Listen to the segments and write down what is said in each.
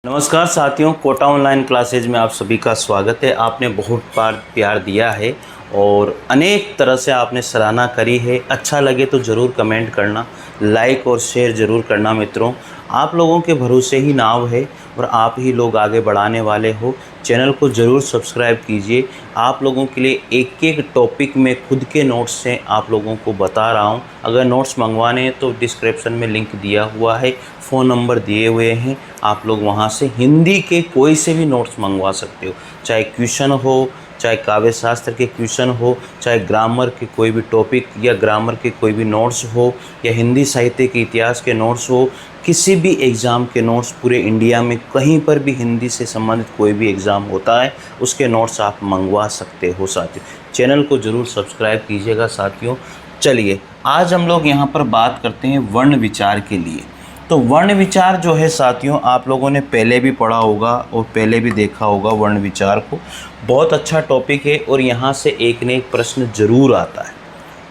नमस्कार साथियों, Kota online classes में आप सभी का स्वागत है। आपने बहुत बार प्यार दिया है और अनेक तरह से आपने सराहना करी है। अच्छा लगे तो ज़रूर कमेंट करना, लाइक और शेयर ज़रूर करना। मित्रों, आप लोगों के भरोसे ही नाव है और आप ही लोग आगे बढ़ाने वाले हो। चैनल को ज़रूर सब्सक्राइब कीजिए। आप लोगों के लिए एक एक टॉपिक में खुद के नोट्स से आप लोगों को बता रहा हूँ। अगर नोट्स मंगवाने हैं तो डिस्क्रिप्शन में लिंक दिया हुआ है, फ़ोन नंबर दिए हुए हैं। आप लोग वहाँ से हिंदी के कोई से भी नोट्स मंगवा सकते हो, चाहे क्वेश्चन हो, चाहे काव्य शास्त्र के क्वेश्चन हो, चाहे ग्रामर के कोई भी टॉपिक या ग्रामर के कोई भी नोट्स हो, या हिंदी साहित्य के इतिहास के नोट्स हो, किसी भी एग्ज़ाम के नोट्स। पूरे इंडिया में कहीं पर भी हिंदी से संबंधित कोई भी एग्ज़ाम होता है, उसके नोट्स आप मंगवा सकते हो। साथियों, चैनल को ज़रूर सब्सक्राइब कीजिएगा। साथियों, चलिए आज हम लोग यहाँ पर बात करते हैं वर्ण विचार के लिए। तो वर्ण विचार जो है साथियों, आप लोगों ने पहले भी पढ़ा होगा और पहले भी देखा होगा वर्ण विचार को। बहुत अच्छा टॉपिक है और यहाँ से एक न एक प्रश्न ज़रूर आता है,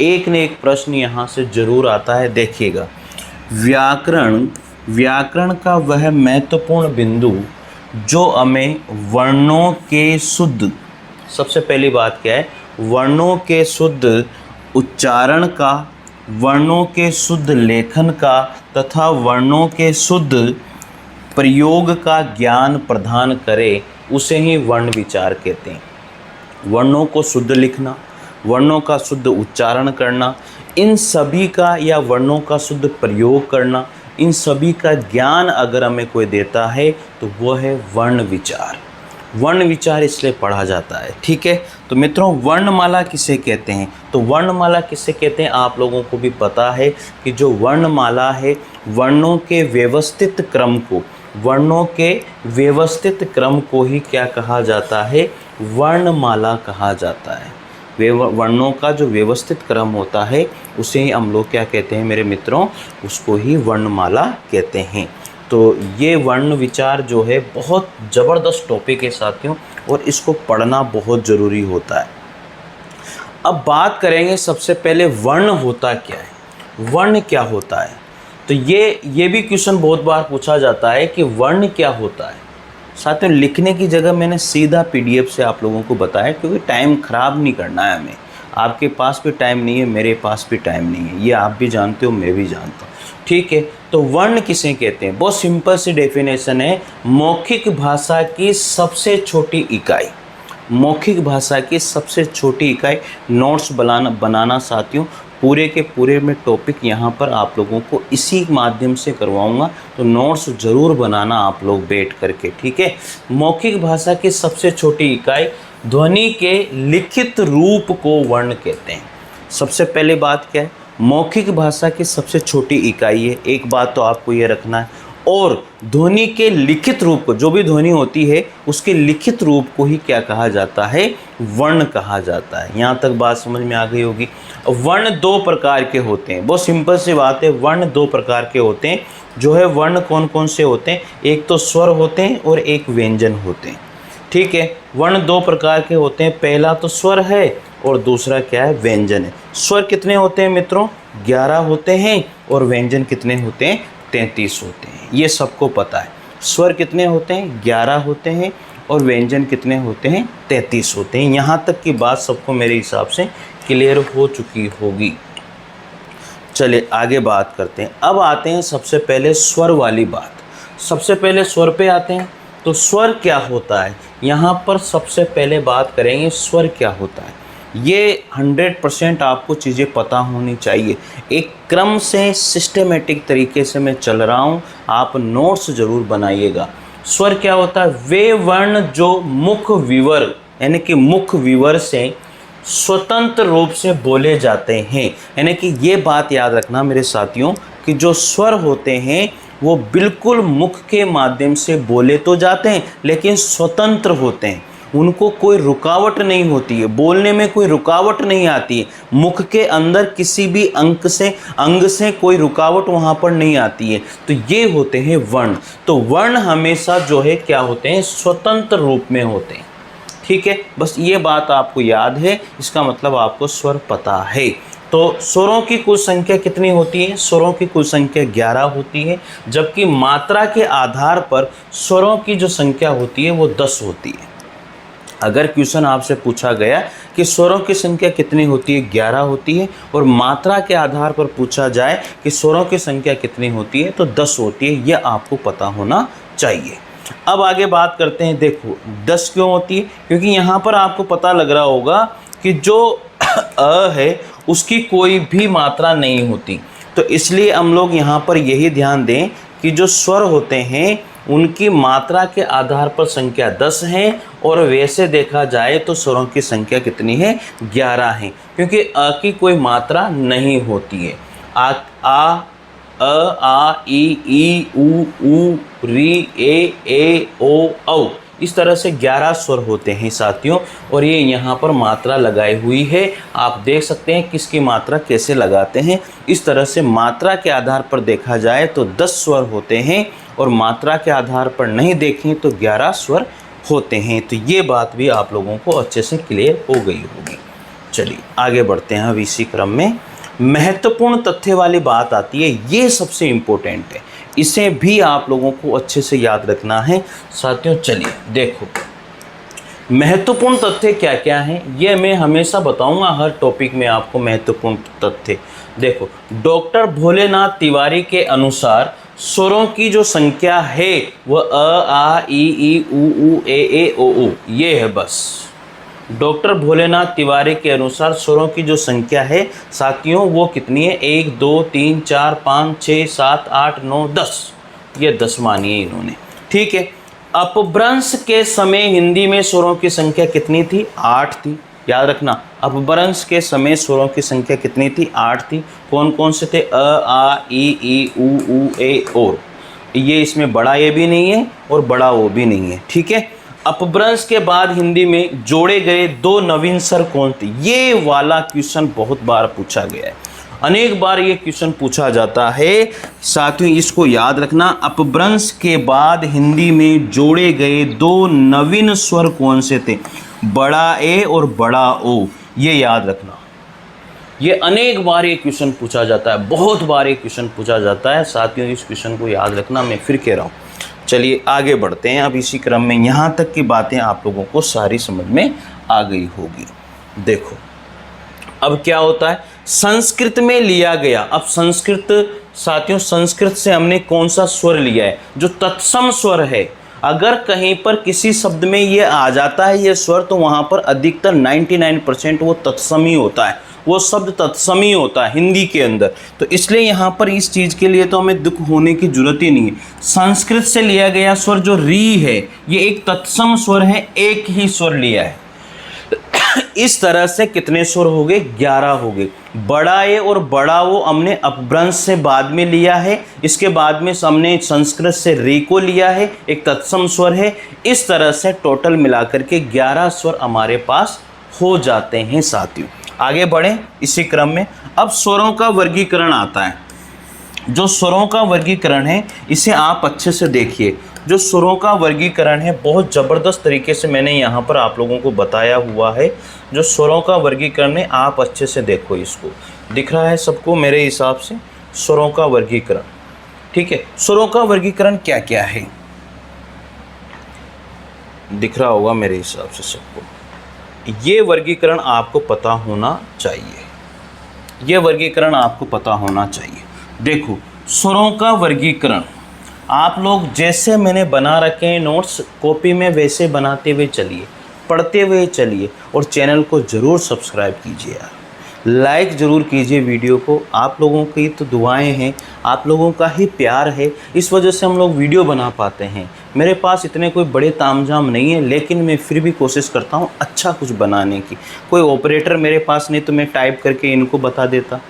एक न एक प्रश्न यहाँ से ज़रूर आता है। देखिएगा, व्याकरण का वह महत्वपूर्ण बिंदु जो हमें वर्णों के शुद्ध, सबसे पहली बात क्या है, वर्णों के शुद्ध उच्चारण का, वर्णों के शुद्ध लेखन का तथा वर्णों के शुद्ध प्रयोग का ज्ञान प्रदान करे, उसे ही वर्ण विचार कहते हैं। वर्णों को शुद्ध लिखना, वर्णों का शुद्ध उच्चारण करना, इन सभी का, या वर्णों का शुद्ध प्रयोग करना, इन सभी का ज्ञान अगर हमें कोई देता है तो वह है वर्ण विचार। वर्ण विचार इसलिए पढ़ा जाता है, ठीक है। तो मित्रों, वर्णमाला किसे कहते हैं? तो वर्णमाला किसे कहते हैं आप लोगों को भी पता है कि जो वर्णमाला है, वर्णों के व्यवस्थित क्रम को, वर्णों के व्यवस्थित क्रम को ही क्या कहा जाता है? वर्णमाला कहा जाता है। वर्णों का जो व्यवस्थित क्रम होता है उसे ही हम लोग क्या कहते हैं मेरे मित्रों? उसको ही वर्णमाला कहते हैं। तो ये वर्ण विचार जो है बहुत ज़बरदस्त टॉपिक है साथियों, और इसको पढ़ना बहुत ज़रूरी होता है। अब बात करेंगे सबसे पहले वर्ण होता क्या है, वर्ण क्या होता है। तो ये भी क्वेश्चन बहुत बार पूछा जाता है कि वर्ण क्या होता है। साथियों, लिखने की जगह मैंने सीधा PDF से आप लोगों को बताया, क्योंकि टाइम ख़राब नहीं करना है हमें। आपके पास भी टाइम नहीं है, मेरे पास भी टाइम नहीं है, ये आप भी जानते हो, मैं भी जानता हूँ, ठीक है। तो वर्ण किसे कहते हैं? बहुत सिंपल सी डेफिनेशन है, मौखिक भाषा की सबसे छोटी इकाई। मौखिक भाषा की सबसे छोटी इकाई। नोट्स बनाना साथियों, पूरे के पूरे में टॉपिक यहाँ पर आप लोगों को इसी माध्यम से करवाऊँगा, तो नोट्स ज़रूर बनाना आप लोग बैठ करके, ठीक है। मौखिक भाषा की सबसे छोटी इकाई, ध्वनि के लिखित रूप को वर्ण कहते हैं। सबसे पहले बात क्या है, मौखिक भाषा की सबसे छोटी इकाई है, एक बात तो आपको ये रखना है। और ध्वनि के लिखित रूप को, जो भी ध्वनि होती है उसके लिखित रूप को ही क्या कहा जाता है? वर्ण कहा जाता है। यहाँ तक बात समझ में आ गई होगी। वर्ण दो प्रकार के होते हैं, बहुत सिंपल सी बात है। वर्ण दो प्रकार के होते हैं। जो है वर्ण कौन कौन से होते हैं? एक तो स्वर होते हैं और एक व्यंजन होते हैं, ठीक है। वर्ण दो प्रकार के होते हैं, पहला तो स्वर है और दूसरा क्या है? व्यंजन है। स्वर कितने होते हैं मित्रों? 11 होते हैं। और व्यंजन कितने होते हैं? 33 होते हैं। ये सबको पता है। स्वर कितने होते हैं? 11 होते हैं। और व्यंजन कितने होते हैं? 33 होते हैं। यहाँ तक की बात सबको मेरे हिसाब से क्लियर हो चुकी होगी। चलिए आगे बात करते हैं। अब आते हैं सबसे पहले स्वर वाली बात। सबसे पहले स्वर पे आते हैं। तो स्वर क्या होता है, यहाँ पर सबसे पहले बात करेंगे स्वर क्या होता है। ये 100% आपको चीज़ें पता होनी चाहिए। एक क्रम से सिस्टमेटिक तरीके से मैं चल रहा हूँ, आप नोट्स ज़रूर बनाइएगा। स्वर क्या होता है? वे वर्ण जो मुख विवर, यानी कि मुख विवर से स्वतंत्र रूप से बोले जाते हैं। यानी कि ये बात याद रखना मेरे साथियों कि जो स्वर होते हैं वो बिल्कुल मुख के माध्यम से बोले तो जाते हैं, लेकिन स्वतंत्र होते हैं। उनको कोई रुकावट नहीं होती है, बोलने में कोई रुकावट नहीं आती है। मुख के अंदर किसी भी अंग से कोई रुकावट वहाँ पर नहीं आती है। तो ये होते हैं वर्ण। तो वर्ण हमेशा जो है क्या होते हैं? स्वतंत्र रूप में होते हैं, ठीक है। बस ये बात आपको याद है, इसका मतलब आपको स्वर पता है। तो स्वरों की कुल संख्या कितनी होती है? स्वरों की कुल संख्या 11 होती है, जबकि मात्रा के आधार पर स्वरों की जो संख्या होती है वो 10 होती है। अगर क्वेश्चन आपसे पूछा गया कि स्वरों की संख्या कितनी होती है, 11 होती है, और मात्रा के आधार पर पूछा जाए कि स्वरों की संख्या कितनी होती है, तो 10 होती है। यह आपको पता होना चाहिए। अब आगे बात करते हैं। देखो 10 क्यों होती है? क्योंकि यहाँ पर आपको पता लग रहा होगा कि जो अ है उसकी कोई भी मात्रा नहीं होती, तो इसलिए हम लोग यहाँ पर यही ध्यान दें कि जो स्वर होते हैं उनकी मात्रा के आधार पर संख्या 10 है, और वैसे देखा जाए तो स्वरों की संख्या कितनी है? 11 है, क्योंकि अ की कोई मात्रा नहीं होती है। आ, ई ऊ री ए ओ औ, इस तरह से 11 स्वर होते हैं साथियों, और ये यहाँ पर मात्रा लगाई हुई है। आप देख सकते हैं किसकी मात्रा कैसे लगाते हैं। इस तरह से मात्रा के आधार पर देखा जाए तो 10 स्वर होते हैं, और मात्रा के आधार पर नहीं देखें तो 11 स्वर होते हैं। तो ये बात भी आप लोगों को अच्छे से क्लियर हो गई होगी। चलिए आगे बढ़ते हैं। अब इसी क्रम में महत्वपूर्ण तथ्य वाली बात आती है, ये सबसे इम्पोर्टेंट है, इसे भी आप लोगों को अच्छे से याद रखना है साथियों। चलिए देखो महत्वपूर्ण तथ्य क्या क्या हैं, ये मैं हमेशा बताऊंगा हर टॉपिक में आपको महत्वपूर्ण तथ्य। देखो डॉक्टर भोलेनाथ तिवारी के अनुसार स्वरों की जो संख्या है वह अ आ ई ऊ ए ओ ये है। बस डॉक्टर भोलेनाथ तिवारी के अनुसार स्वरों की जो संख्या है साथियों वो कितनी है? 1 2 3 4 5 6 7 8 9 10, ये 10 मानी है इन्होंने। ठीक है। अपभ्रंश के समय हिंदी में स्वरों की संख्या कितनी थी? 8 थी। याद रखना, अपभ्रंश के समय स्वरों की संख्या कितनी थी? 8 थी। कौन कौन से थे? अ आ ई ऊ ए और। ये इसमें बड़ा ए भी नहीं है और बड़ा ओ भी नहीं है। ठीक है। अपभ्रंश के बाद हिंदी में जोड़े गए 2 नवीन स्वर कौन थे? ये वाला क्वेश्चन बहुत बार पूछा गया है, अनेक बार ये क्वेश्चन पूछा जाता है साथियों, इसको याद रखना। अपभ्रंश के बाद हिंदी में जोड़े गए 2 नवीन स्वर कौन से थे? बड़ा ए और बड़ा ओ, ये याद रखना। ये अनेक बार ये क्वेश्चन पूछा जाता है, बहुत बार ये क्वेश्चन पूछा जाता है साथियों, इस क्वेश्चन को याद रखना। मैं फिर कह रहा हूँ। चलिए आगे बढ़ते हैं। अब इसी क्रम में यहाँ तक की बातें आप लोगों को सारी समझ में आ गई होगी। देखो अब क्या होता है, संस्कृत में लिया गया। अब संस्कृत साथियों, संस्कृत से हमने कौन सा स्वर लिया है? जो तत्सम स्वर है। अगर कहीं पर किसी शब्द में ये आ जाता है ये स्वर, तो वहाँ पर अधिकतर 99% वो तत्सम ही होता है, वो शब्द तत्सम ही होता है हिंदी के अंदर। तो इसलिए यहाँ पर इस चीज़ के लिए तो हमें दुख होने की जरूरत ही नहीं है। संस्कृत से लिया गया स्वर जो री है, ये एक तत्सम स्वर है, एक ही स्वर लिया है। इस तरह से कितने स्वर हो गए? 11 हो गए। बड़ा ए और बड़ा ओ हमने अपभ्रंश से बाद में लिया है, इसके बाद में हमने संस्कृत से री को लिया है, एक तत्सम स्वर है। इस तरह से टोटल मिलाकर के 11 स्वर हमारे पास हो जाते हैं साथियों। आगे बढ़ें इसी क्रम में। अब स्वरों का वर्गीकरण आता है। जो स्वरों का वर्गीकरण है इसे आप अच्छे से देखिए। जो स्वरों का वर्गीकरण है बहुत ज़बरदस्त तरीके से मैंने यहाँ पर आप लोगों को बताया हुआ है। जो स्वरों का वर्गीकरण है आप अच्छे से देखो, इसको दिख रहा है सबको मेरे हिसाब से? स्वरों का वर्गीकरण, ठीक है। स्वरों का वर्गीकरण क्या क्या है दिख रहा होगा मेरे हिसाब से सबको। ये वर्गीकरण आपको पता होना चाहिए, ये वर्गीकरण आपको पता होना चाहिए। देखो स्वरों का वर्गीकरण आप लोग जैसे मैंने बना रखे हैं नोट्स कॉपी में, वैसे बनाते हुए चलिए, पढ़ते हुए चलिए, और चैनल को ज़रूर सब्सक्राइब कीजिए यार, लाइक ज़रूर कीजिए वीडियो को। आप लोगों की तो दुआएं हैं, आप लोगों का ही प्यार है, इस वजह से हम लोग वीडियो बना पाते हैं। मेरे पास इतने कोई बड़े तामझाम नहीं है, लेकिन मैं फिर भी कोशिश करता हूँ अच्छा कुछ बनाने की। कोई ऑपरेटर मेरे पास नहीं तो मैं टाइप करके इनको बता देता,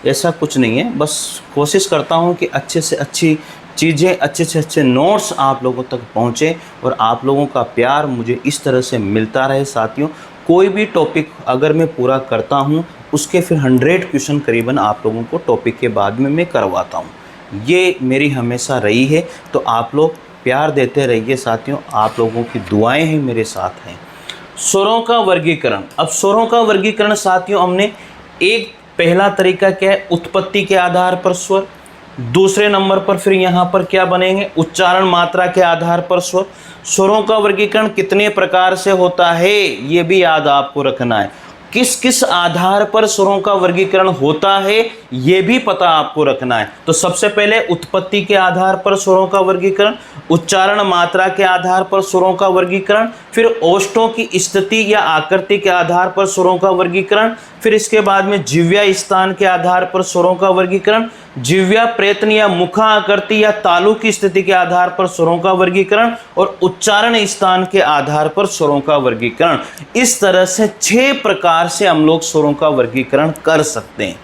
ऐसा कुछ नहीं है। बस कोशिश करता हूँ कि अच्छे से अच्छी चीज़ें, अच्छे से अच्छे नोट्स आप लोगों तक पहुँचे, और आप लोगों का प्यार मुझे इस तरह से मिलता रहे साथियों। कोई भी टॉपिक अगर मैं पूरा करता हूँ उसके फिर 100 क्वेश्चन करीबन आप लोगों को टॉपिक के बाद में मैं करवाता हूँ। ये मेरी हमेशा रही है, तो आप लोग प्यार देते रहिए साथियों, आप लोगों की दुआएं हैं मेरे साथ हैं। स्वरों का वर्गीकरण। अब स्वरों का वर्गीकरण साथियों हमने एक पहला तरीका क्या है, उत्पत्ति के आधार पर स्वर। दूसरे नंबर पर फिर यहाँ पर क्या बनेंगे, उच्चारण मात्रा के आधार पर स्वर। स्वरों का वर्गीकरण कितने प्रकार से होता है ये भी याद आपको रखना है। किस किस आधार पर स्वरों का वर्गीकरण होता है ये भी पता आपको रखना है। तो सबसे पहले उत्पत्ति के आधार पर स्वरों का वर्गीकरण, उच्चारण मात्रा के आधार पर स्वरों का वर्गीकरण, फिर ओष्ठों की स्थिति या आकृति के आधार पर स्वरों का वर्गीकरण, फिर इसके बाद में जिह्वा स्थान के आधार पर स्वरों का वर्गीकरण, जिह्वा प्रयत्न या मुखाकृति या तालु की स्थिति के आधार पर स्वरों का वर्गीकरण, और उच्चारण स्थान के आधार पर स्वरों का वर्गीकरण। इस तरह से 6 प्रकार से हम लोग स्वरों का वर्गीकरण कर सकते हैं,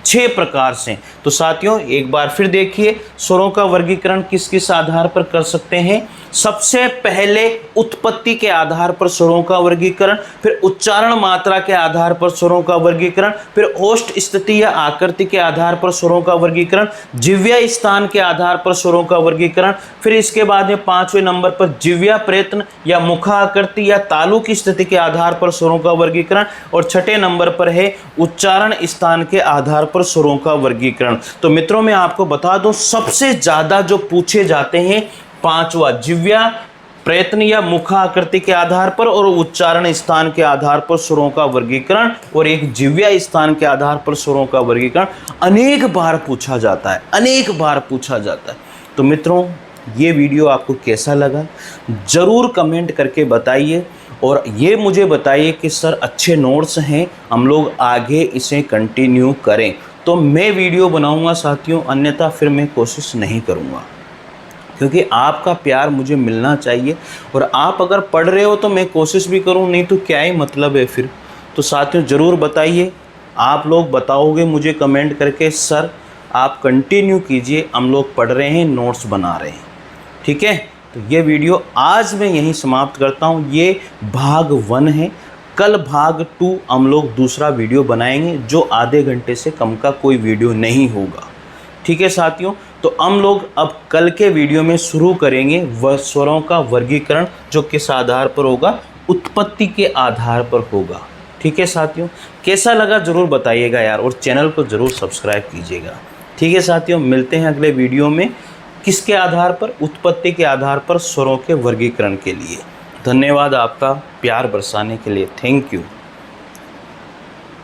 6 प्रकार से। तो साथियों एक बार फिर देखिए स्वरों का वर्गीकरण किस किस आधार पर कर सकते हैं। सबसे पहले उत्पत्ति के आधार पर स्वरों का वर्गीकरण, फिर उच्चारण मात्रा के आधार पर स्वरों का वर्गीकरण, फिर ओष्ठ स्थिति या आकृति के आधार पर स्वरों का वर्गीकरण, जिह्वा स्थान के आधार पर स्वरों का वर्गीकरण, फिर इसके बाद में 5वें नंबर पर जिह्वा प्रयत्न या मुखाकृति या तालु की स्थिति के आधार पर स्वरों का वर्गीकरण, और 6ठे नंबर पर है उच्चारण स्थान के आधार पर स्वरों का वर्गीकरण। तो मित्रों मैं आपको बता दूं सबसे ज्यादा जो पूछे जाते हैं 5वां, जिह्वा प्रयत्न या मुखाकृति के आधार पर और उच्चारण स्थान के आधार पर स्वरों का वर्गीकरण, और एक जिह्वा स्थान के आधार पर स्वरों का वर्गीकरण अनेक बार पूछा जाता है, अनेक बार पूछा जाता है। तो मित्रों ये वीडियो आपको कैसा लगा जरूर कमेंट करके बताइए, और ये मुझे बताइए कि सर अच्छे नोट्स हैं, हम लोग आगे इसे कंटिन्यू करें तो मैं वीडियो बनाऊंगा साथियों, अन्यथा फिर मैं कोशिश नहीं करूंगा, क्योंकि आपका प्यार मुझे मिलना चाहिए। और आप अगर पढ़ रहे हो तो मैं कोशिश भी करूं, नहीं तो क्या ही मतलब है फिर। तो साथियों ज़रूर बताइए, आप लोग बताओगे मुझे कमेंट करके सर आप कंटिन्यू कीजिए, हम लोग पढ़ रहे हैं, नोट्स बना रहे हैं, ठीक है। तो ये वीडियो आज मैं यहीं समाप्त करता हूँ। ये भाग 1 है, कल भाग 2 हम लोग दूसरा वीडियो बनाएंगे जो आधे घंटे से कम का कोई वीडियो नहीं होगा, ठीक है साथियों। तो हम लोग अब कल के वीडियो में शुरू करेंगे वह स्वरों का वर्गीकरण, जो किस आधार पर होगा, उत्पत्ति के आधार पर होगा, ठीक है साथियों। कैसा लगा ज़रूर बताइएगा यार, और चैनल को ज़रूर सब्सक्राइब कीजिएगा, ठीक है साथियों। मिलते हैं अगले वीडियो में, किसके आधार पर, उत्पत्ति के आधार पर स्वरों के वर्गीकरण के लिए। धन्यवाद आपका प्यार बरसाने के लिए, थैंक यू।